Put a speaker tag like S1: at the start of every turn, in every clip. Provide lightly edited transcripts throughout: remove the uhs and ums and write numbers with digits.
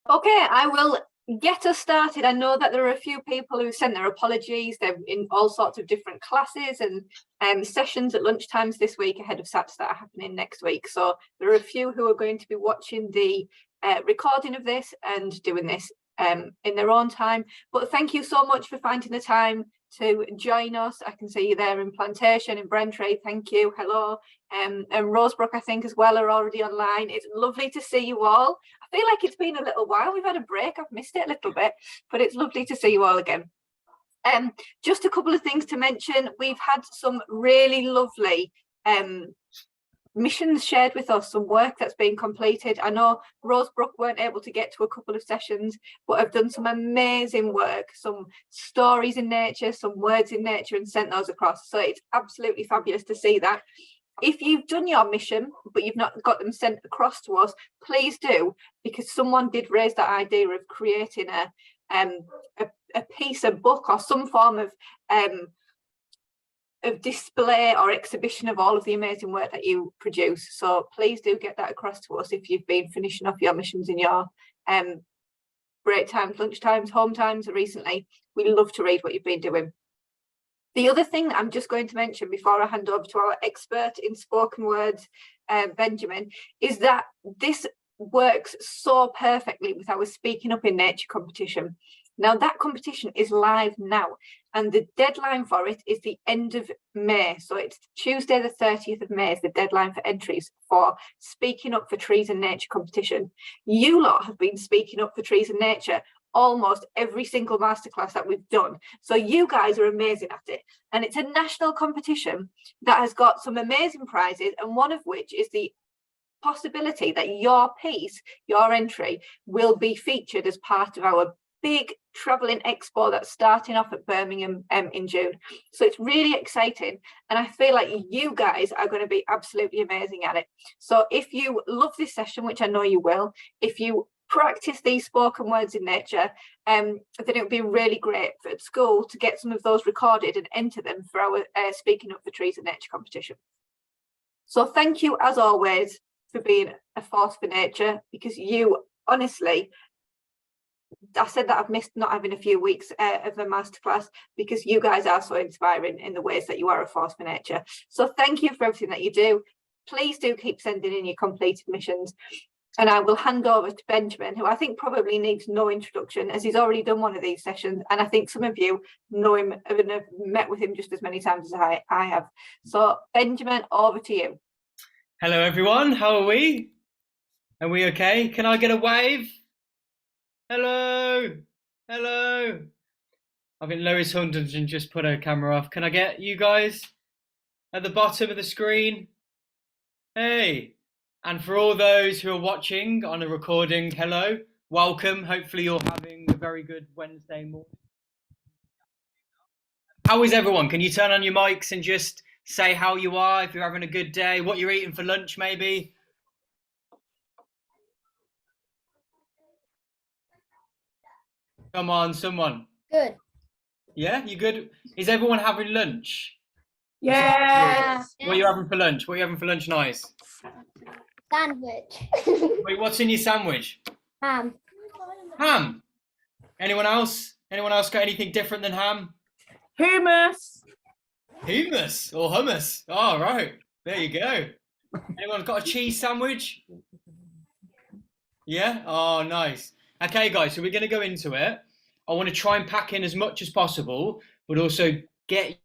S1: Okay, I will get us started. I know that there are a few people who sent their apologies. They're in all sorts of different classes and sessions at lunchtimes this week ahead of SATs that are happening next week. So there are a few who are going to be watching the recording of this and doing this in their own time. But thank you so much for finding the time to join us. I can see you there in Plantation, in Brentry. Thank you. Hello. And Rosebrook, I think, as well, are already online. It's lovely to see you all. I feel like it's been a little while. We've had a break. I've missed it a little bit, but it's lovely to see you all again. Just a couple of things to mention. We've had some really lovely missions shared with us, some work that's been completed. I know Rosebrook weren't able to get to a couple of sessions, but have done some amazing work, some stories in nature, some words in nature, and sent those across. So it's absolutely fabulous to see that. If you've done your mission, but you've not got them sent across to us, please do, because someone did raise that idea of creating a piece, a book, or some form of display or exhibition of all of the amazing work that you produce. So please do get that across to us if you've been finishing off your missions in your break times, lunch times, home times recently. We'd love to read what you've been doing. The other thing that I'm just going to mention before I hand over to our expert in spoken words, Benjamin, is that this works so perfectly with our Speaking Up in Nature competition. Now, that competition is live now, and the deadline for it is the end of May. So it's Tuesday, the 30th of May is the deadline for entries for Speaking Up for Trees and Nature competition. You lot have been speaking up for trees and nature almost every single masterclass that we've done. So you guys are amazing at it. And it's a national competition that has got some amazing prizes, and one of which is the possibility that your piece, your entry, will be featured as part of our big traveling expo that's starting off at Birmingham in June. So it's really exciting, and I feel like you guys are going to be absolutely amazing at it. So if you love this session, which I know you will, if you practice these spoken words in nature, then it would be really great for at school to get some of those recorded and enter them for our Speaking Up for Trees and Nature competition. So thank you, as always, for being a force for nature, because you, honestly, I said that I've missed not having a few weeks of the masterclass, because you guys are so inspiring in the ways that you are a force for nature. So thank you for everything that you do. Please do keep sending in your completed missions. And I will hand over to Benjamin, who I think probably needs no introduction, as he's already done one of these sessions. And I think some of you know him and have met with him just as many times as I have. So Benjamin, over to you.
S2: Hello, everyone. How are we? Are we okay? Can I get a wave? Hello. Hello. I think Lois Huntington just put her camera off. Can I get you guys at the bottom of the screen? Hey. And for all those who are watching on a recording, hello, welcome. Hopefully you're having a very good Wednesday morning. How is everyone? Can you turn on your mics and just say how you are, if you're having a good day, what you're eating for lunch maybe? Come on, someone.
S3: Good.
S2: Yeah, you good? Is everyone having lunch?
S3: Yeah.
S2: What are you having for lunch? What are you having for lunch, nice?
S3: Sandwich.
S2: Wait, what's in your sandwich?
S3: Ham.
S2: Ham. Anyone else? Anyone else got anything different than ham?
S4: Hummus.
S2: Hummus or hummus. Oh, right. There you go. Anyone got a cheese sandwich? Yeah? Oh, nice. Okay, guys, so we're going to go into it. I want to try and pack in as much as possible, but also get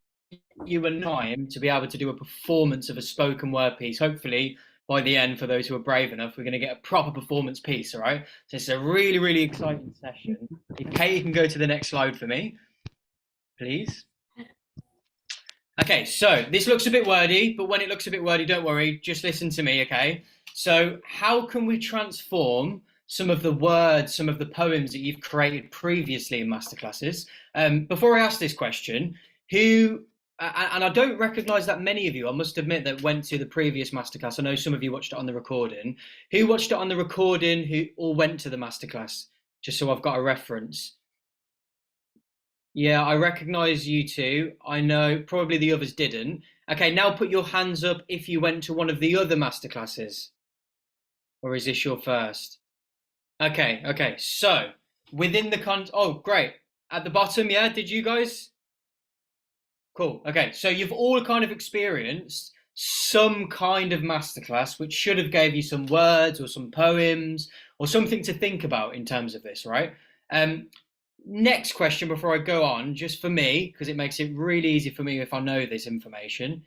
S2: you and Naim to be able to do a performance of a spoken word piece. Hopefully, by the end, for those who are brave enough, we're going to get a proper performance piece, all right? So it's a really, really exciting session. If Kate can go to the next slide for me, please. Okay, so this looks a bit wordy, but when it looks a bit wordy, don't worry, just listen to me, okay? So how can we transform some of the words, some of the poems that you've created previously in masterclasses? Before I ask this question, who, and I don't recognise that many of you, I must admit, that went to the previous masterclass. I know some of you watched it on the recording. Who watched it on the recording, who all went to the masterclass? Just so I've got a reference. Yeah, I recognise you two. I know probably the others didn't. Okay, now put your hands up if you went to one of the other masterclasses. Or is this your first? Okay. So within the oh, great. At the bottom, yeah, did you guys? Cool. Okay, so you've all kind of experienced some kind of masterclass, which should have gave you some words or some poems or something to think about in terms of this, right? Next question before I go on, just for me, because it makes it really easy for me if I know this information.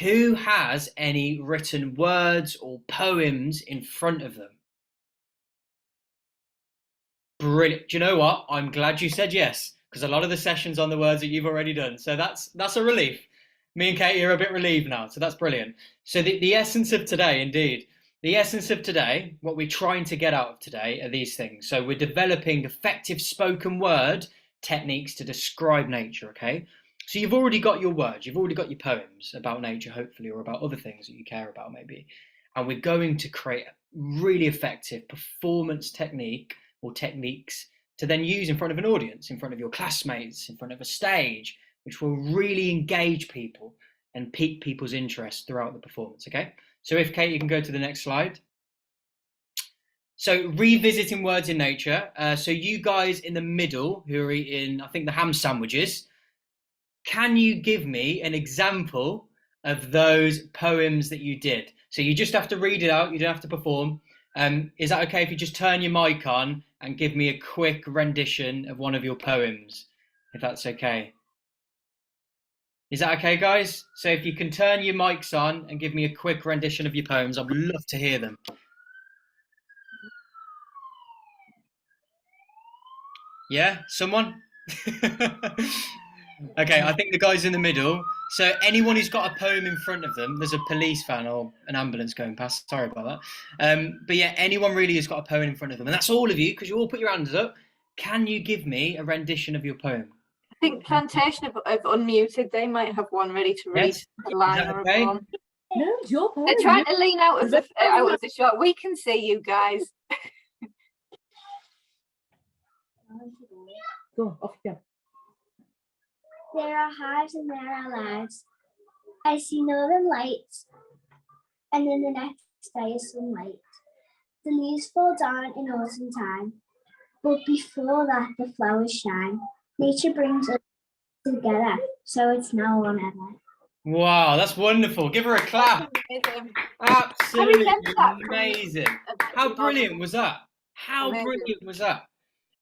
S2: Who has any written words or poems in front of them? Brilliant. Do you know what? I'm glad you said yes, because a lot of the sessions on the words that you've already done. So that's a relief. Me and Katie are a bit relieved now. So that's brilliant. So the essence of today, indeed, the essence of today, what we're trying to get out of today are these things. So we're developing effective spoken word techniques to describe nature, okay? So you've already got your words, you've already got your poems about nature, hopefully, or about other things that you care about, maybe. And we're going to create a really effective performance technique or techniques to then use in front of an audience, in front of your classmates, in front of a stage, which will really engage people and pique people's interest throughout the performance, okay? So if Kate, you can go to the next slide. So revisiting words in nature. So you guys in the middle who are eating, I think, the ham sandwiches, can you give me an example of those poems that you did? So you just have to read it out, you don't have to perform. Is that okay if you just turn your mic on and give me a quick rendition of one of your poems, if that's okay? Is that okay, guys? So if you can turn your mics on and give me a quick rendition of your poems, I'd love to hear them. Yeah, someone? Okay, I think the guys in the middle. So anyone who's got a poem in front of them, there's a police van or an ambulance going past. Sorry about that. But yeah, anyone really who's got a poem in front of them, and that's all of you because you all put your hands up. Can you give me a rendition of your poem?
S1: I think Plantation have unmuted. They might have one ready to read
S2: Yes.
S1: a line or a
S2: Okay?
S1: poem.
S4: No, it's your poem.
S1: They're trying to lean out of the shot. We can see you guys.
S4: Go, off you go.
S3: There are hives and there are lives. I see northern lights, and then the next day is sunlight. The leaves fall down in autumn time, but before that the flowers shine. Nature brings us together, so it's now or never.
S2: Wow, that's wonderful. Give her a clap. Absolutely amazing. How brilliant was that? How brilliant was that?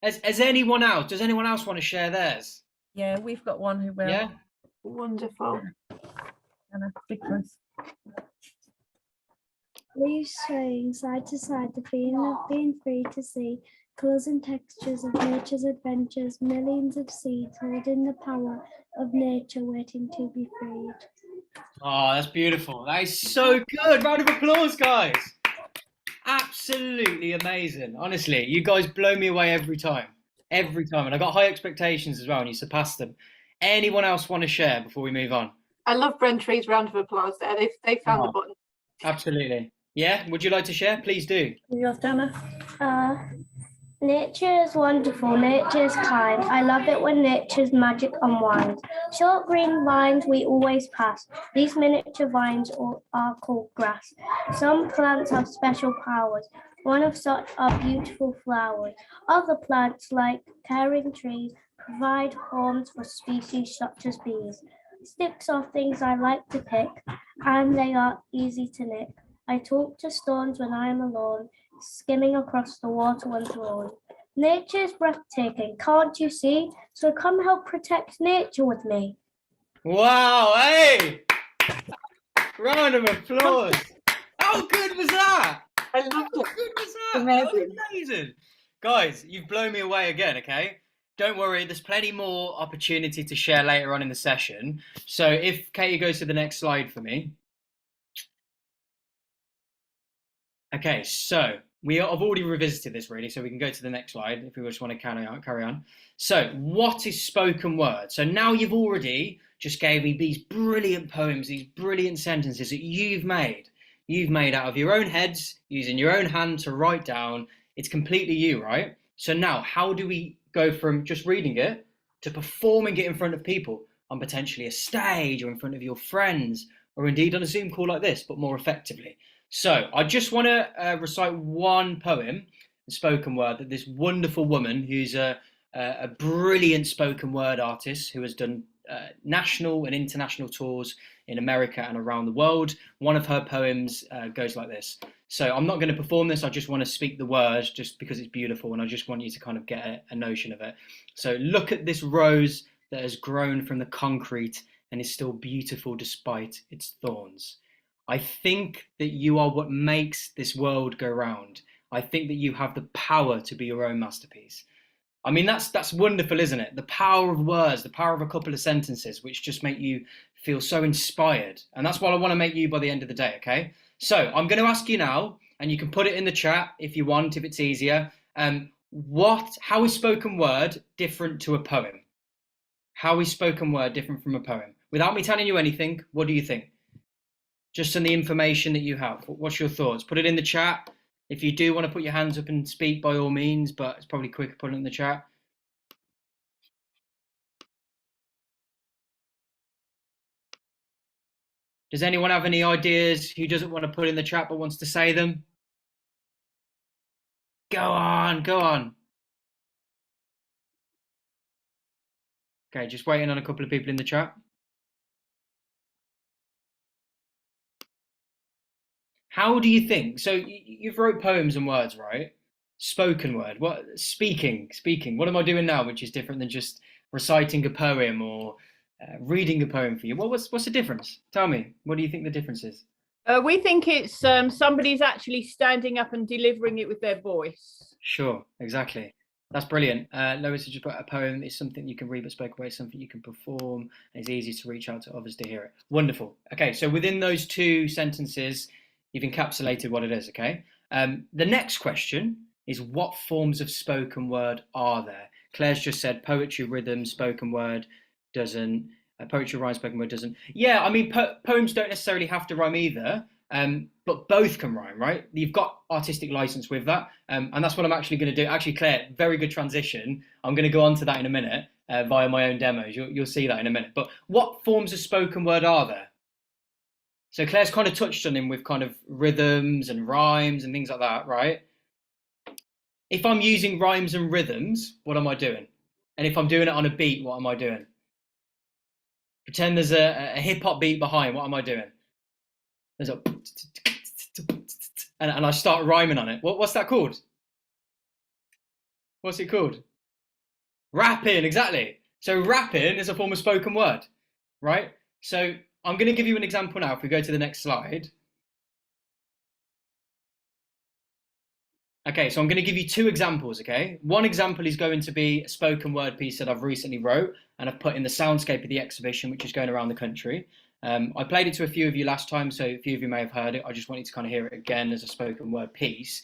S2: Has anyone else, does anyone else want to share theirs?
S4: Yeah, we've got one who will.
S2: Yeah?
S1: Wonderful.
S4: Anna, big press.
S3: Leaves swaying side to side, the feeling of being free to see colours and textures of nature's adventures, millions of seeds holding the power of nature waiting to be freed.
S2: Oh, that's beautiful. That is so good. Round of applause, guys. Absolutely amazing. Honestly, you guys blow me away every time. Every time. And I got high expectations as well, and you surpassed them. Anyone else want to share before we move on?
S1: I love Brentree's round of applause there. They found the button.
S2: Absolutely. Yeah? Would you like to share? Please do.
S4: Yours, Dana.
S3: Nature is wonderful, nature is kind. I love it when nature's magic unwinds. Short green vines we always pass. These miniature vines are called grass. Some plants have special powers. One of such are beautiful flowers. Other plants, like caring trees, provide homes for species such as bees. Sticks are things I like to pick, and they are easy to nick. I talk to stones when I am alone, skimming across the water when drawn. Nature is breathtaking, can't you see? So come help protect nature with me.
S2: Wow, hey! Round of applause. How good was that?
S1: I loved
S2: How
S1: it.
S2: good was that?
S1: Amazing.
S2: That was amazing. Guys, you've blown me away again, okay? Don't worry, there's plenty more opportunity to share later on in the session. So if Katie goes to the next slide for me. Okay, so I've already revisited this really, so we can go to the next slide if we just want to carry on. So what is spoken word? So now you've already just gave me these brilliant poems, these brilliant sentences that you've made out of your own heads, using your own hand to write down. It's completely you, right? So now how do we go from just reading it to performing it in front of people on potentially a stage or in front of your friends or indeed on a Zoom call like this, but more effectively? So I just want to recite one poem spoken word, that this wonderful woman who's a brilliant spoken word artist who has done national and international tours in America and around the world. One of her poems goes like this. So I'm not going to perform this. I just want to speak the words just because it's beautiful, and I just want you to kind of get a notion of it. So look at this rose that has grown from the concrete and is still beautiful despite its thorns. I think that you are what makes this world go round. I think that you have the power to be your own masterpiece. I mean, that's wonderful, isn't it? The power of words, the power of a couple of sentences, which just make you feel so inspired. And that's what I want to make you by the end of the day, okay? So I'm going to ask you now, and you can put it in the chat if you want, if it's easier. How is spoken word different to a poem? How is spoken word different from a poem? Without me telling you anything, what do you think? Just on the information that you have, what's your thoughts? Put it in the chat. If you do want to put your hands up and speak, by all means, but it's probably quicker putting it in the chat. Does anyone have any ideas who doesn't want to put in the chat but wants to say them? Go on, go on. Okay, just waiting on a couple of people in the chat. How do you think? So you've wrote poems and words, right? Spoken word. What speaking? What am I doing now, which is different than just reciting a poem or reading a poem for you? What's the difference? Tell me. What do you think the difference is?
S5: We think it's somebody's actually standing up and delivering it with their voice.
S2: Sure, exactly. That's brilliant. Lois has just put a poem is something you can read, but spoken word is something you can perform. And it's easy to reach out to others to hear it. Wonderful. Okay, so within those two sentences, you've encapsulated what it is, okay? The next question is, what forms of spoken word are there? Claire's just said poetry, rhythm, spoken word doesn't. Poetry, rhyme, spoken word doesn't. Yeah, I mean, poems don't necessarily have to rhyme either, but both can rhyme, right? You've got artistic license with that, and that's what I'm actually going to do. Actually, Claire, very good transition. I'm going to go on to that in a minute via my own demos. You'll see that in a minute. But what forms of spoken word are there? So Claire's kind of touched on them with kind of rhythms and rhymes and things like that, right? If I'm using rhymes and rhythms, what am I doing? And if I'm doing it on a beat, what am I doing? Pretend there's a hip-hop beat behind, what am I doing? There's a... And I start rhyming on it. What's that called? What's it called? Rapping, exactly. So rapping is a form of spoken word, right? So I'm going to give you an example now. If we go to the next slide. Okay, so I'm going to give you two examples, okay? One example is going to be a spoken word piece that I've recently wrote and I've put in the soundscape of the exhibition, which is going around the country. I played it to a few of you last time, so a few of you may have heard it. I just want you to kind of hear it again as a spoken word piece.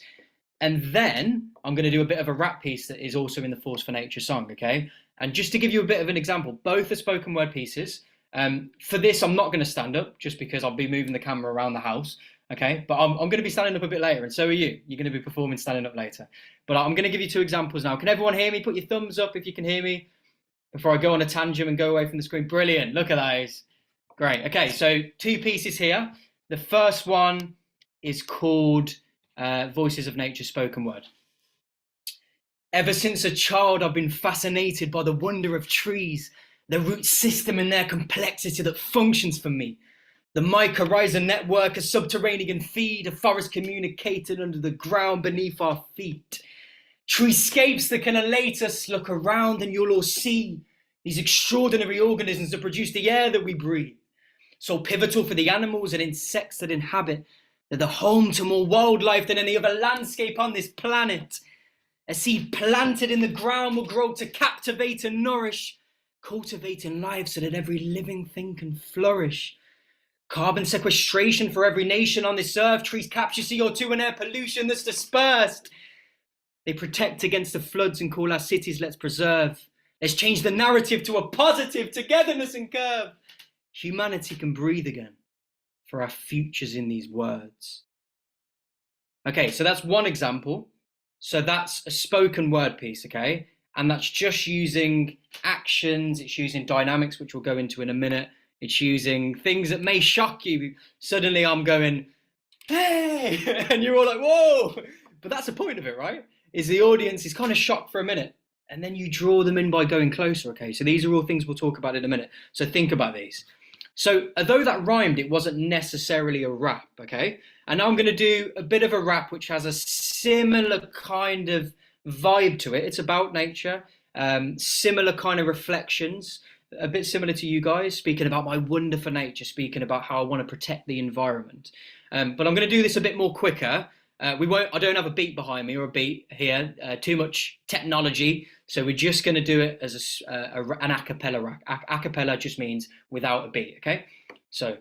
S2: And then I'm going to do a bit of a rap piece that is also in the Force for Nature song, okay? And just to give you a bit of an example, both are spoken word pieces. For this, I'm not going to stand up just because I'll be moving the camera around the house. Okay, but I'm going to be standing up a bit later, and so are you. You're going to be performing standing up later. But I'm going to give you two examples now. Can everyone hear me? Put your thumbs up if you can hear me before I go on a tangent and go away from the screen. Brilliant. Look at those. Great. Okay, so two pieces here. The first one is called Voices of Nature Spoken Word. Ever since a child, I've been fascinated by the wonder of trees, the root system and their complexity that functions for me. The mycorrhizal network, a subterranean feed, a forest communicated under the ground beneath our feet. Treescapes that can elate us. Look around and you'll all see these extraordinary organisms that produce the air that we breathe. So pivotal for the animals and insects that inhabit. They're the home to more wildlife than any other landscape on this planet. A seed planted in the ground will grow to captivate and nourish, cultivating life so that every living thing can flourish. Carbon sequestration for every nation on this earth. Trees capture CO2 and air pollution that's dispersed. They protect against the floods and call our cities, let's preserve. Let's change the narrative to a positive togetherness and curve. Humanity can breathe again, for our future's in these words. Okay, so that's one example. So that's a spoken word piece, okay? And that's just using actions, it's using dynamics, which we'll go into in a minute. It's using things that may shock you. Suddenly I'm going, hey, and you're all like, whoa. But that's the point of it, right? is the audience is kind of shocked for a minute, and then you draw them in by going closer. Okay, so these are all things we'll talk about in a minute. So think about these. So although that rhymed, it wasn't necessarily a rap. Okay, and now I'm going to do a bit of a rap which has a similar kind of vibe to it. It's about nature, similar kind of reflections, a bit similar to you guys, speaking about my wonder for nature, speaking about how I want to protect the environment. But I'm going to do this a bit more quicker. I don't have a beat behind me or a beat here, too much technology. So we're just going to do it as an a cappella rap. A cappella just means without a beat, okay? So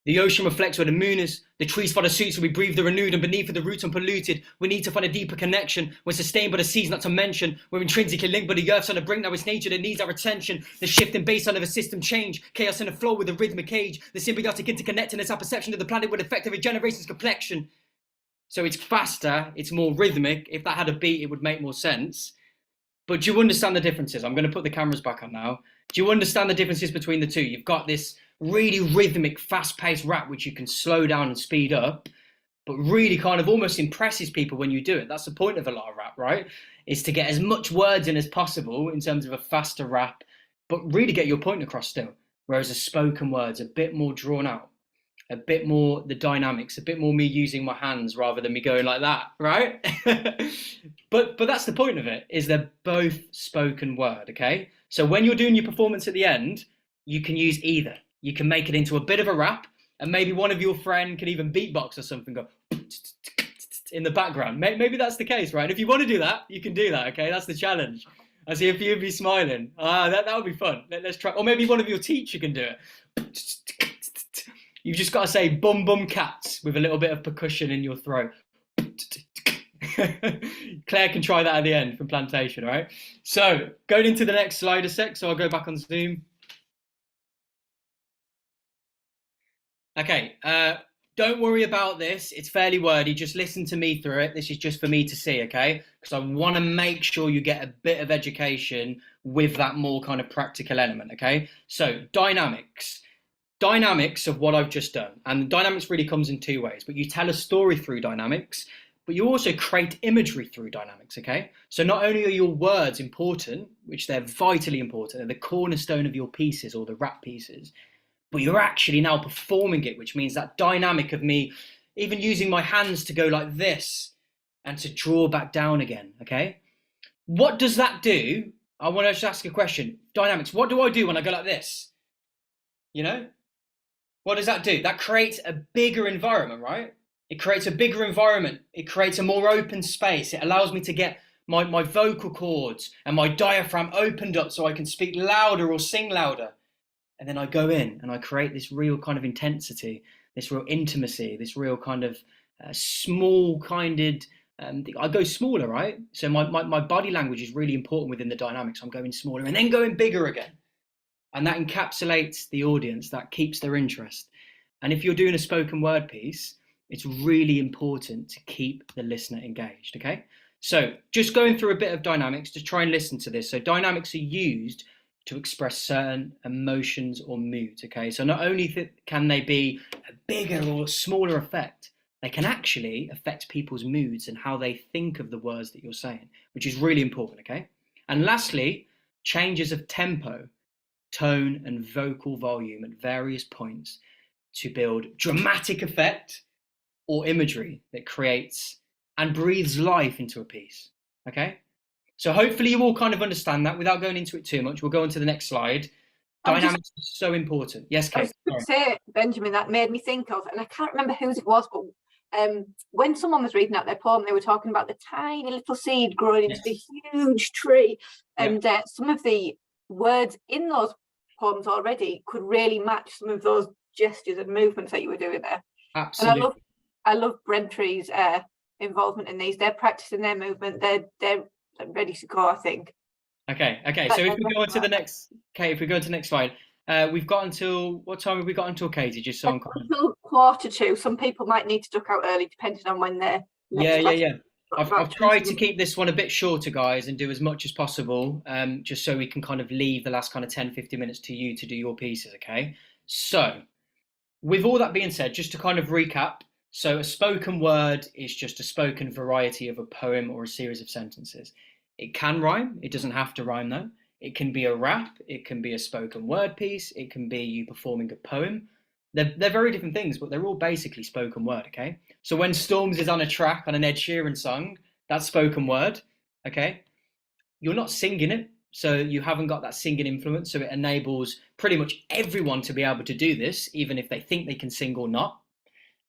S2: the ocean reflects where the moon is, the trees follow suit, so we breathe the renewed, and beneath the roots unpolluted. We need to find a deeper connection. We're sustained by the seas, not to mention. We're intrinsically linked, but the earth's on the brink, now it's nature that needs our attention. The shifting baseline of a system change, chaos in the flow with a rhythmic age. The symbiotic interconnectedness, our perception of the planet would affect every generation's complexion. So it's faster, it's more rhythmic. If that had a beat, it would make more sense. But do you understand the differences? I'm going to put the cameras back on now. Do you understand the differences between the two? You've got this really rhythmic, fast-paced rap, which you can slow down and speed up, but really kind of almost impresses people when you do it. That's the point of a lot of rap, right? Is to get as much words in as possible in terms of a faster rap, but really get your point across still. Whereas a spoken word's a bit more drawn out, a bit more the dynamics, a bit more me using my hands rather than me going like that, right? But that's the point of it, is they're both spoken word, okay? So when you're doing your performance at the end, you can use either. You can make it into a bit of a rap, and maybe one of your friend can even beatbox or something, go in the background. Maybe that's the case, right? If you want to do that, you can do that, okay? That's the challenge. I see a few of you smiling. That would be fun. Let's try. Or maybe one of your teacher can do it. You've just got to say bum bum cats with a little bit of percussion in your throat. Claire can try that at the end from Plantation, all right? So going into the next slide a sec, so I'll go back on Zoom. Okay, don't worry about this. It's fairly wordy. Just listen to me through it. This is just for me to see, okay? Because I want to make sure you get a bit of education with that more kind of practical element, okay? So dynamics. Dynamics of what I've just done. And dynamics really comes in two ways, but you tell a story through dynamics, but you also create imagery through dynamics, okay? So not only are your words important, which they're vitally important, they're the cornerstone of your pieces or the rap pieces, but you're actually now performing it, which means that dynamic of me even using my hands to go like this and to draw back down again, okay? What does that do? I want to just ask a question. Dynamics, what do I do when I go like this? You know? What does that do? That creates a bigger environment, right? It creates a bigger environment. It creates a more open space. It allows me to get my vocal cords and my diaphragm opened up so I can speak louder or sing louder. And then I go in and I create this real kind of intensity, this real intimacy, this real kind of small kinded, I go smaller, right? So my body language is really important within the dynamics. I'm going smaller and then going bigger again. And that encapsulates the audience, that keeps their interest. And if you're doing a spoken word piece, it's really important to keep the listener engaged, okay? So just going through a bit of dynamics to try and listen to this. So dynamics are used to express certain emotions or moods, okay? So not only can they be a bigger or smaller effect, they can actually affect people's moods and how they think of the words that you're saying, which is really important, okay? And lastly, changes of tempo, tone and vocal volume at various points to build dramatic effect or imagery that creates and breathes life into a piece, okay? So hopefully you all kind of understand that without going into it too much. We'll go on to the next slide. Dynamics is so important. Yes, Kate.
S1: I was going to say, Benjamin, that made me think of, and I can't remember whose it was, but when someone was reading out their poem, they were talking about the tiny little seed growing into the huge tree. And some of the words in those poems already could really match some of those gestures and movements that you were doing there.
S2: Absolutely.
S1: And I love Brentry's involvement in these. They're practicing their movement. They're ready to go, I think.
S2: Okay. So if we go on to the next, Kate, if we go into the next slide, we've got until, what time have we got until, Katie? Just so I'm
S1: until 1:45. Some people might need to duck out early depending on when they're
S2: I've tried to keep this one a bit shorter, guys, and do as much as possible, just so we can kind of leave the last kind of 10-15 minutes to you to do your pieces, okay? So with all that being said, just to kind of recap, So a spoken word is just a spoken variety of a poem or a series of sentences. It can rhyme. It doesn't have to rhyme though. It can be a rap. It can be a spoken word piece. It can be you performing a poem. They're very different things, but they're all basically spoken word, okay? So when Storms is on a track on an Ed Sheeran song, that's spoken word, okay? You're not singing it, so you haven't got that singing influence, so it enables pretty much everyone to be able to do this, even if they think they can sing or not.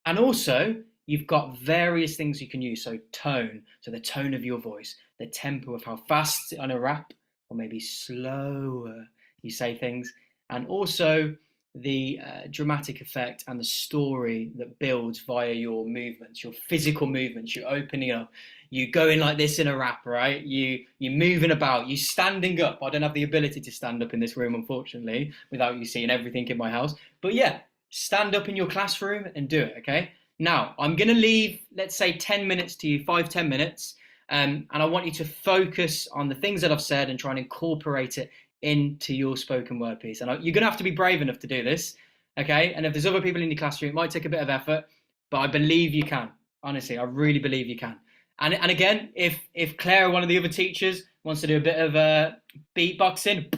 S2: And also, you've got various things you can use, so tone, so the tone of your voice, the tempo of how fast on a rap, or maybe slower you say things, and also the dramatic effect and the story that builds via your movements, your physical movements. You're opening up, you going like this in a rap, right? You're moving about, you standing up. I don't have the ability to stand up in this room, unfortunately, without you seeing everything in my house. But yeah, stand up in your classroom and do it, okay? Now, I'm going to leave, let's say 10 minutes to you, 5-10 minutes. And I want you to focus on the things that I've said and try and incorporate it into your spoken word piece. And you're going to have to be brave enough to do this, okay? And if there's other people in your classroom, it might take a bit of effort, but I believe you can. Honestly, I really believe you can. And again, if Claire, one of the other teachers, wants to do a bit of beatboxing,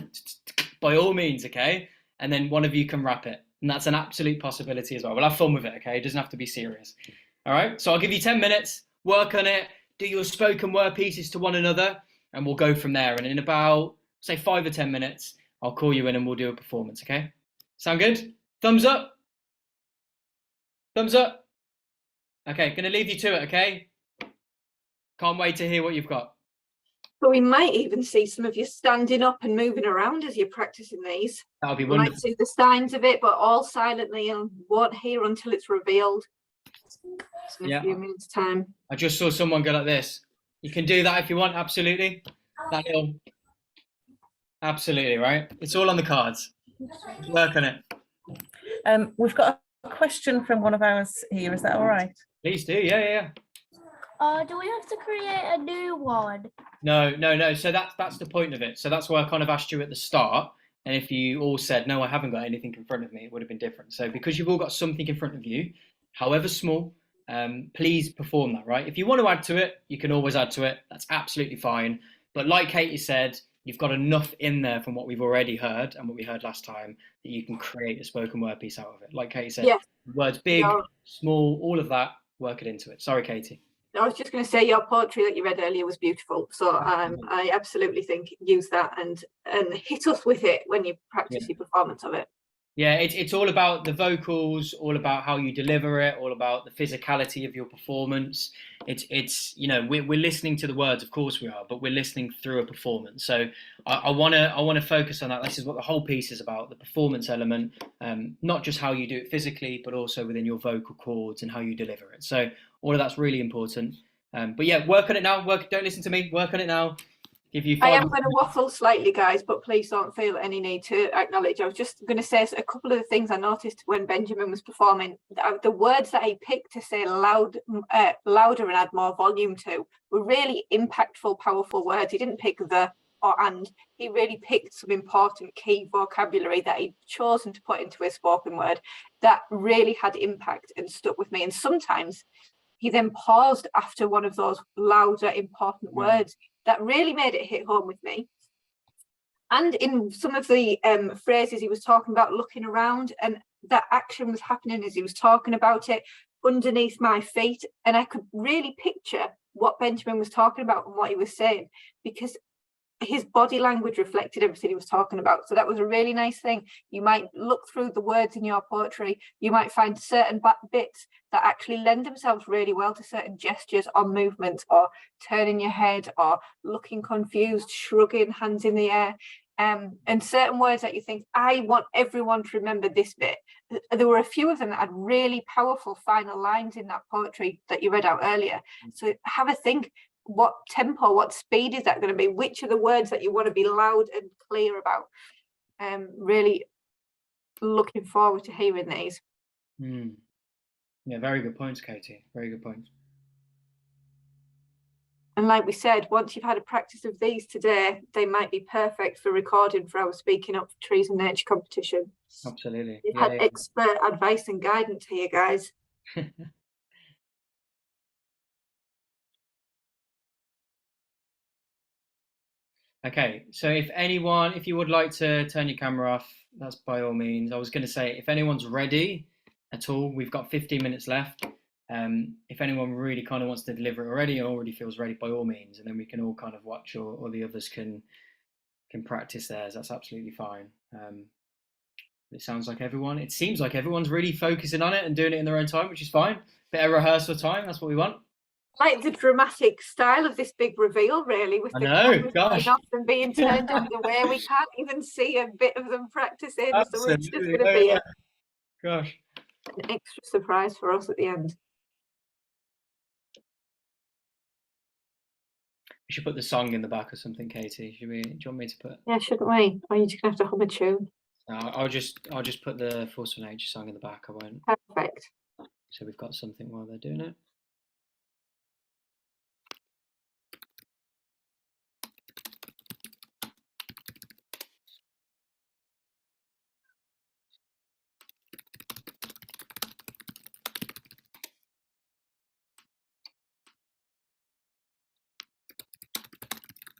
S2: by all means, okay? And then one of you can rap it. And that's an absolute possibility as well. We'll have fun with it, okay? It doesn't have to be serious. All right? So I'll give you 10 minutes, work on it, do your spoken word pieces to one another, and we'll go from there. And in about, say, 5 or 10 minutes, I'll call you in and we'll do a performance, okay? Sound good? Thumbs up? Thumbs up? Okay, gonna leave you to it, okay? Can't wait to hear what you've got.
S1: But we might even see some of you standing up and moving around as you're practicing these.
S2: That'll be
S1: We
S2: wonderful.
S1: might see the signs of it, but all silently and won't hear until it's revealed. In
S2: Yeah.
S1: a few minutes' time.
S2: I just saw someone go like this. You can do that if you want, absolutely. Absolutely, right? It's all on the cards. Work on it.
S4: We've got a question from one of ours here. Is that all right?
S2: Please do, yeah.
S3: Do we have to create a new one?
S2: No. So that's the point of it. So that's why I kind of asked you at the start. And if you all said, no, I haven't got anything in front of me, it would have been different. So because you've all got something in front of you, however small, please perform that, right? If you want to add to it, you can always add to it. That's absolutely fine. But like Katie said, you've got enough in there from what we've already heard and what we heard last time that you can create a spoken word piece out of it. Like Katie said,
S1: Yeah.
S2: Words big,
S1: Yeah.
S2: small, all of that, work it into it. Sorry, Katie.
S1: I was just going to say your poetry that you read earlier was beautiful. So I absolutely think use that and hit us with it when you practice your performance of it.
S2: Yeah, it's all about the vocals, all about how you deliver it, all about the physicality of your performance. It's we're listening to the words, of course we are, but we're listening through a performance. So I wanna focus on that. This is what the whole piece is about, the performance element, not just how you do it physically, but also within your vocal cords and how you deliver it. So all of that's really important. But yeah, work on it now. Don't listen to me. Work on it now. Give you 5
S1: I am going to waffle slightly, guys, but please don't feel any need to acknowledge. I was just going to say a couple of the things I noticed when Benjamin was performing. The words that he picked to say louder and add more volume to were really impactful, powerful words. He didn't pick the or and. He really picked some important key vocabulary that he'd chosen to put into his spoken word that really had impact and stuck with me. And sometimes he then paused after one of those louder, important words that really made it hit home with me. And in some of the phrases he was talking about, looking around, and that action was happening as he was talking about it underneath my feet. And I could really picture what Benjamin was talking about and what he was saying, because his body language reflected everything he was talking about. So that was a really nice thing. You might look through the words in your poetry, you might find certain bits that actually lend themselves really well to certain gestures or movements, or turning your head, or looking confused, shrugging, hands in the air, and certain words that you think, I want everyone to remember this bit. There were a few of them that had really powerful final lines in that poetry that you read out earlier. So have a think. What tempo, what speed is that going to be? Which are the words that you want to be loud and clear about? Really looking forward to hearing these.
S2: Yeah, very good points, Katie. Very good points.
S1: And like we said, once you've had a practice of these today, they might be perfect for recording for our Speaking Up for Trees and Nature competition.
S2: Absolutely.
S1: You've had expert advice and guidance here, guys.
S2: Okay, so if you would like to turn your camera off, that's by all means. I was going to say, if anyone's ready at all, we've got 15 minutes left. If anyone really kind of wants to deliver it already and already feels ready, by all means, and then we can all kind of watch, or the others can practice theirs. That's absolutely fine. It seems like everyone's really focusing on it and doing it in their own time, which is fine. Bit of rehearsal time, that's what we want.
S1: Like the dramatic style of this big reveal, really, with
S2: I
S1: the
S2: know,
S1: cameras
S2: gosh.
S1: going off and being turned on the way. We can't even see a bit of them practicing, so it's just
S2: Absolutely.
S1: going to be
S2: Gosh.
S1: an extra surprise for us at the end.
S2: We should put the song in the back or something, Katie. Do you want me to put?
S1: Yeah, shouldn't we? Or are you just going to have to hum a tune?
S2: No, I'll just put the Force of Nature song in the back. I won't.
S1: Perfect.
S2: So we've got something while they're doing it.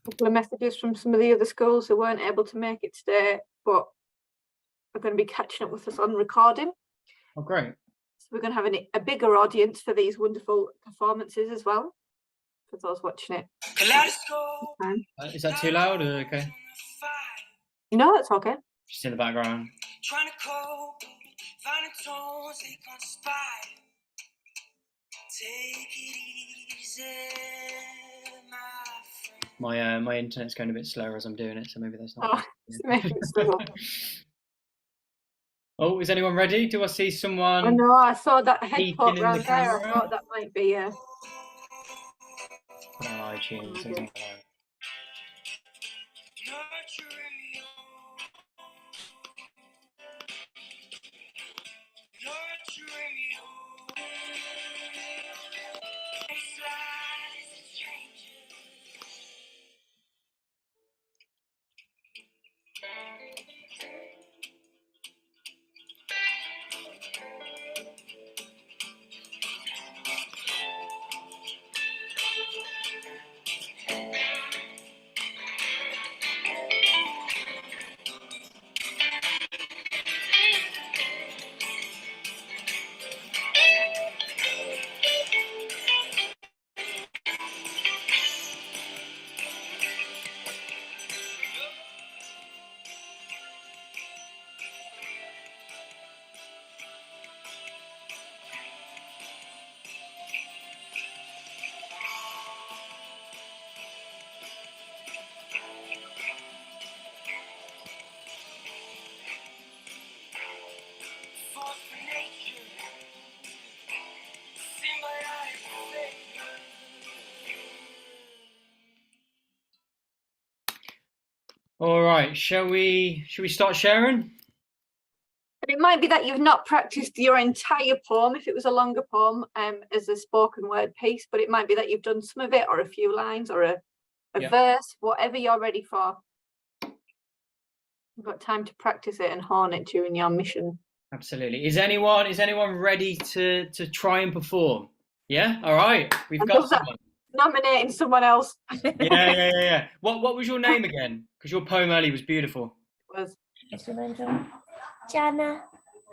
S1: A couple of messages from some of the other schools who weren't able to make it today, but are going to be catching up with us on recording.
S2: Oh, great.
S1: So we're going to have a bigger audience for these wonderful performances as well, for those watching it.
S2: Is that too loud or okay?
S1: No, it's okay.
S2: Just in the background.
S6: Trying to cope, finding tones they conspire. Take it easy, my friend.
S2: My internet's going a bit slower as I'm doing it, so maybe that's not.
S1: Oh, it's making it slow.
S2: Oh, is anyone ready? Do I see someone?
S1: I know, I saw that head
S2: peeking
S1: pop
S2: in
S1: round
S2: the
S1: there. I
S2: camera?
S1: thought that might be
S2: Oh, iTunes. Isn't it?
S6: Nurturing you. Nurturing you. It's lies, it changes. Force for nature. Symbolize failure.
S2: All right. Shall we start sharing?
S1: But it might be that you've not practiced your entire poem if it was a longer poem as a spoken word piece, but it might be that you've done some of it or a few lines or a verse, whatever you're ready for. You've got time to practice it and hone it during your mission.
S2: Absolutely. Is anyone ready to try and perform? Yeah. All right. We've
S1: I
S2: got
S1: love that.
S2: someone.
S1: Nominating someone else.
S2: Yeah. What was your name again? Because your poem earlier was beautiful.
S1: Was
S3: What's your name, Jana?
S1: Jana.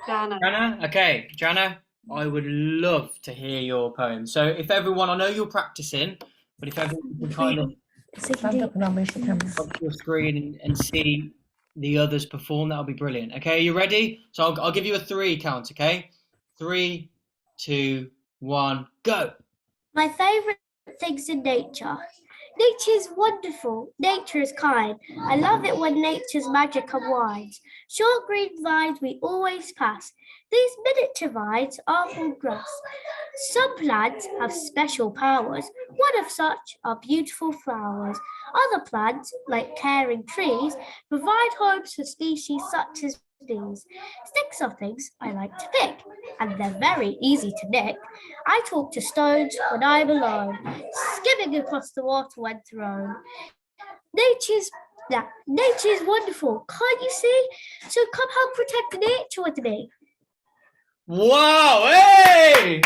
S2: Jana? Okay, Jana, I would love to hear your poem. So if everyone, I know you're practicing, but if everyone can kind of
S4: Stand up and I'll move the camera.
S2: up your screen and see the others perform, that'll be brilliant. Okay, are you ready? So I'll give you a 3 count, okay? 3, 2, 1, go.
S3: My favourite things in nature. Nature is wonderful. Nature is kind. I love it when nature's magic unwinds. Short green vines we always pass. These miniature vines are all grass. Some plants have special powers. One of such are beautiful flowers. Other plants, like caring trees, provide homes for species such as bees. Sticks are things I like to pick, and they're very easy to nick. I talk to stones when I'm alone, skimming across the water when thrown. Nature's wonderful, can't you see? So come help protect nature with me.
S2: Wow, hey!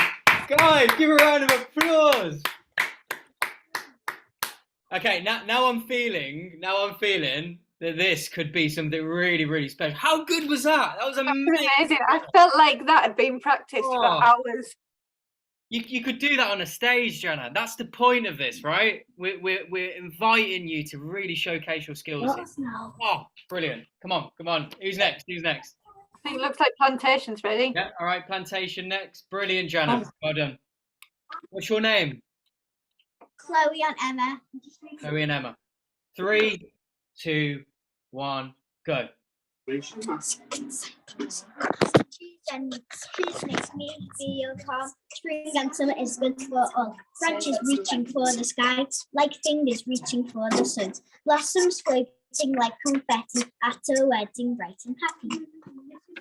S2: Guys, give a round of applause. Okay, now I'm feeling that this could be something really, really special. How good was that? That was amazing.
S1: Amazing. I felt like that had been practiced
S2: Oh.
S1: for hours.
S2: You could do that on a stage, Jana. That's the point of this, right? We're inviting you to really showcase your skills. Oh, brilliant. Come on. Who's next?
S1: I think it looks like Plantation's ready.
S2: Yeah, all right, Plantation next. Brilliant, Jana. Well done. What's your name?
S3: Chloe and Emma.
S2: Chloe and Emma. 3, 2, 1, go.
S3: Trees makes me feel calm. Spring and summer is good for all. Branches reaching for the sky, like fingers reaching for the sun. Blossoms floating like confetti at a wedding, bright and happy.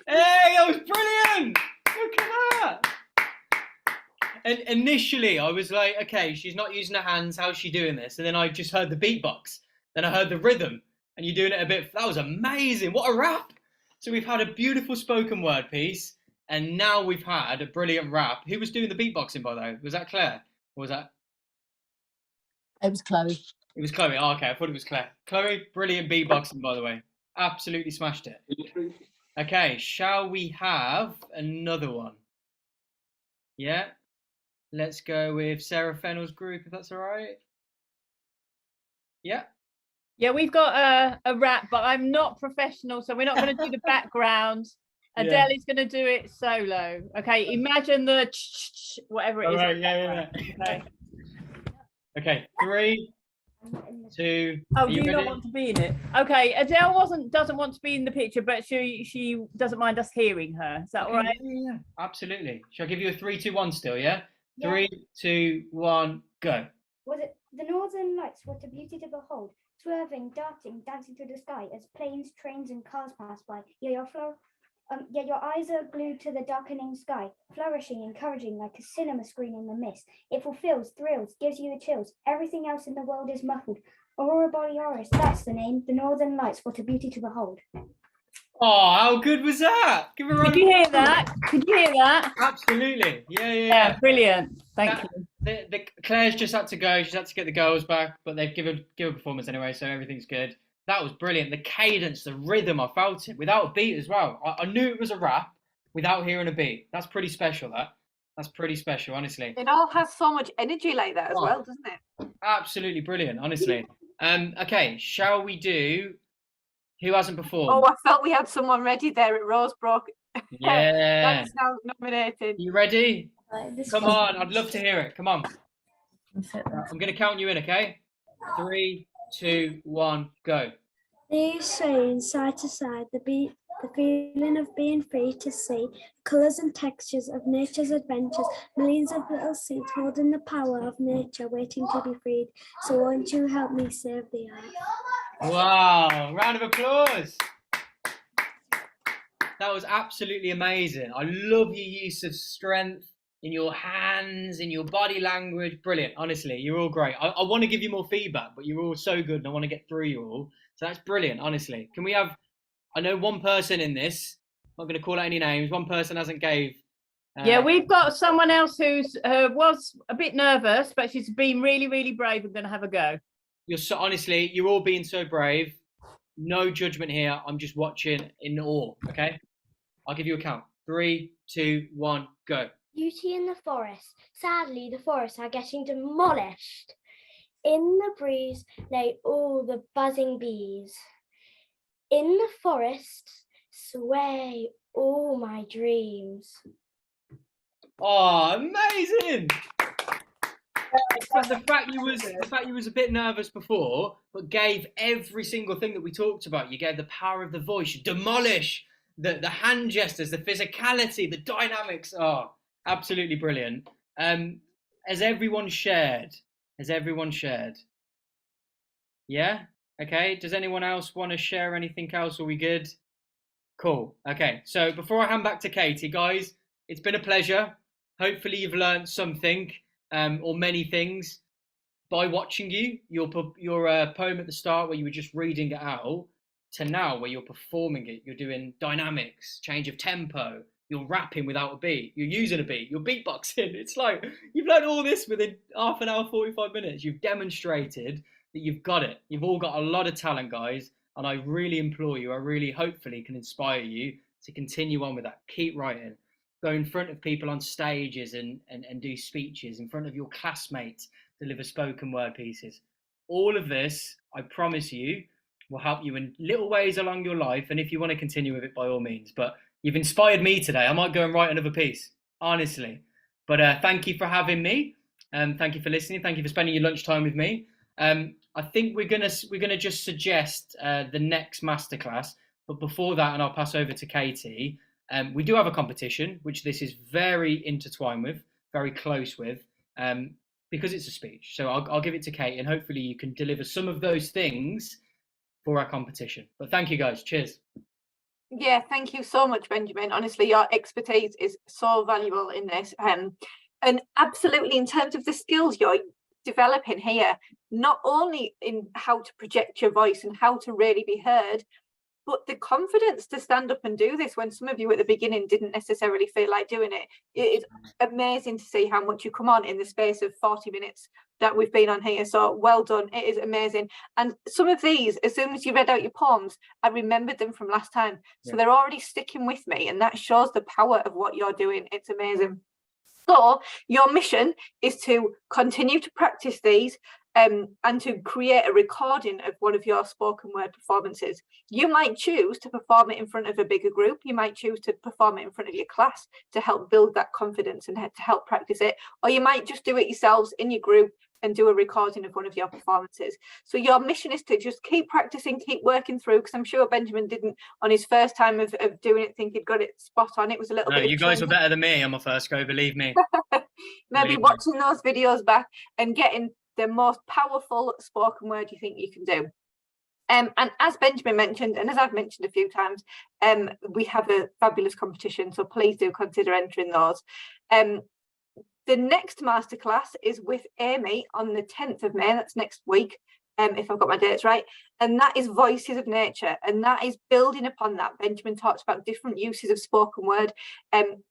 S2: Hey, that was brilliant! Look at that! And initially, I was like, okay, she's not using her hands. How's she doing this? And then I just heard the beatbox. Then I heard the rhythm, and you're doing it a bit. That was amazing. What a rap! So we've had a beautiful spoken word piece, and now we've had a brilliant rap. Who was doing the beatboxing, by the way? Was that Claire? Or was that?
S4: It was Chloe.
S2: It was Chloe. Oh, okay, I thought it was Claire. Chloe, brilliant beatboxing, by the way. Absolutely smashed it. Okay, shall we have another one? Yeah. Let's go with Sarah Fennell's group, if that's all right. Yeah.
S5: Yeah, we've got a rap, but I'm not professional, so we're not going to do the background. Adele is going to do it solo. Okay, imagine the whatever it is.
S2: Right, yeah.
S5: Okay.
S2: Okay, 3, 2.
S5: Oh,
S2: are
S5: do
S2: you
S5: you
S2: ready?
S5: not want to be in it? Okay, Adele doesn't want to be in the picture, but she doesn't mind us hearing her. Is that all right?
S2: Yeah, absolutely. Shall I give you a 3, 2, 1 still? Yeah. 3, 2, 1, go.
S7: Was it the northern lights? What a beauty to behold! Swerving, darting, dancing through the sky as planes, trains, and cars pass by. Your eyes are glued to the darkening sky, flourishing, encouraging like a cinema screen in the mist. It fulfills, thrills, gives you the chills. Everything else in the world is muffled. Aurora Borealis, that's the name. The northern lights. What a beauty to behold!
S2: Oh, how good was that? Give her a round.
S5: Could you hear that? Could you hear that?
S2: Absolutely. Yeah.
S5: Yeah, brilliant. Thank you.
S2: The Claire's just had to go. She's had to get the girls back, but they've given a performance anyway, so everything's good. That was brilliant. The cadence, the rhythm, I felt it without a beat as well. I knew it was a rap without hearing a beat. That's pretty special. That's pretty special, honestly.
S1: It all has so much energy like that as well, doesn't it?
S2: Absolutely brilliant, honestly. Okay, shall we do? Who hasn't performed?
S1: Oh, I felt we had someone ready there at Rosebrook.
S2: Yeah.
S1: That's now nominated.
S2: You ready?
S7: This
S2: Come on, I'd love to hear it. Come on.
S4: That's it.
S2: I'm going to count you in, okay? 3, 2, 1, go.
S7: These swaying side to side, the feeling of being free to see colours and textures of nature's adventures, millions of little seeds holding the power of nature, waiting to be freed. So won't you help me save the earth?
S2: Wow, round of applause. That was absolutely amazing. I love your use of strength in your hands, in your body language. Brilliant. Honestly, you're all great. I want to give you more feedback, but you're all so good and I want to get through you all. So that's brilliant, honestly. Can we have, I know one person in this, I'm not going to call out any names, one person hasn't gave.
S5: Yeah, we've got someone else who's was a bit nervous, but she's been really, really brave and going to have a go.
S2: You're so, honestly, you're all being so brave. No judgment here. I'm just watching in awe, okay? I'll give you a count. 3, 2, 1, go.
S7: Beauty in the forest. Sadly, the forests are getting demolished. In the breeze lay all the buzzing bees. In the forest sway all my dreams.
S2: Oh, amazing! The fact you was a bit nervous before, but gave every single thing that we talked about. You gave the power of the voice, you demolish the hand gestures, the physicality, the dynamics. Oh, absolutely brilliant. Has everyone shared? Yeah? Okay. Does anyone else want to share anything else? Are we good? Cool. Okay. So before I hand back to Katie, guys, it's been a pleasure. Hopefully you've learned something or many things by watching your poem at the start where you were just reading it out to now where you're performing it. You're doing dynamics, change of tempo. You're rapping without a beat. You're using a beat. You're beatboxing. It's like you've learned all this within half an hour, 45 minutes. You've demonstrated that you've got it. You've all got a lot of talent, guys. And I really implore you, I really hopefully can inspire you to continue on with that. Keep writing. Go in front of people on stages and do speeches, in front of your classmates, deliver spoken word pieces. All of this, I promise you, will help you in little ways along your life. And if you want to continue with it, by all means. But you've inspired me today. I might go and write another piece, honestly. But thank you for having me. Thank you for listening. Thank you for spending your lunchtime with me. I think we're gonna just suggest the next masterclass. But before that, and I'll pass over to Katie. We do have a competition, which this is very intertwined with, very close with, because it's a speech. So I'll give it to Kate, and hopefully you can deliver some of those things for our competition. But thank you, guys. Cheers.
S1: Yeah, thank you so much, Benjamin. Honestly, your expertise is so valuable in this. And absolutely, in terms of the skills you're developing here, not only in how to project your voice and how to really be heard, but the confidence to stand up and do this when some of you at the beginning didn't necessarily feel like doing it. It is amazing to see how much you come on in the space of 40 minutes that we've been on here. So well done. It is amazing. And some of these, as soon as you read out your poems, I remembered them from last time. So they're already sticking with me, and that shows the power of what you're doing. It's amazing. So your mission is to continue to practice these and to create a recording of one of your spoken word performances. You might choose to perform it in front of a bigger group. You might choose to perform it in front of your class to help build that confidence and to help practice it. Or you might just do it yourselves in your group and do a recording of one of your performances. So your mission is to just keep practicing, keep working through, because I'm sure Benjamin didn't, on his first time of doing it, think he'd got it spot on. It was a little bit.
S2: You guys were better than me on my first go, believe me.
S1: Maybe watching those videos back and getting the most powerful spoken word you think you can do. And as Benjamin mentioned, and as I've mentioned a few times, we have a fabulous competition, so please do consider entering those. The next masterclass is with Amy on the 10th of May, that's next week, if I've got my dates right, and that is Voices of Nature, and that is building upon that. Benjamin talks about different uses of spoken word.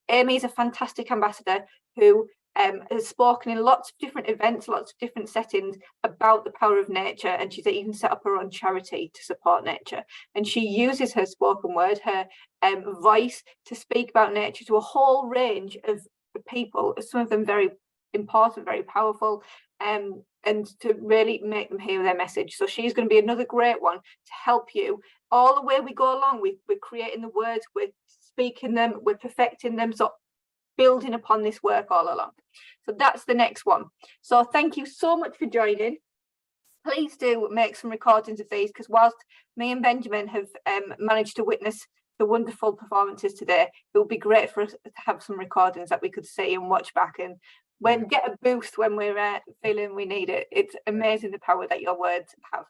S1: Amy is a fantastic ambassador who has spoken in lots of different events, lots of different settings about the power of nature, and she's even set up her own charity to support nature. And she uses her spoken word, her voice, to speak about nature to a whole range of people, some of them very important, very powerful, and to really make them hear their message. So she's going to be another great one to help you all the way we go along. We're creating the words, we're speaking them, we're perfecting them, so building upon this work all along. So that's the next one. So thank you so much for joining. Please do make some recordings of these, because whilst me and Benjamin have managed to witness the wonderful performances today, it would be great for us to have some recordings that we could see and watch back and get a boost when we're feeling we need it. It's amazing the power that your words have.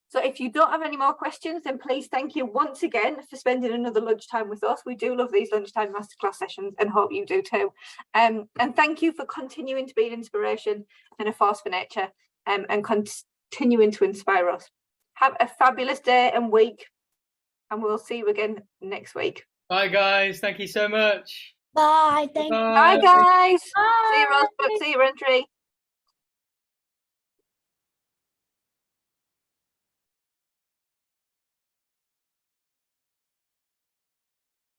S1: So if you don't have any more questions, then please thank you once again for spending another lunchtime with us. We do love these lunchtime masterclass sessions and hope you do too. And thank you for continuing to be an inspiration and a force for nature, and continuing to inspire us. Have a fabulous day and week, and we'll see you again next week.
S2: Bye, guys. Thank you so much.
S3: Bye.
S1: Bye, guys. See you, Rosebud. See you, Entry.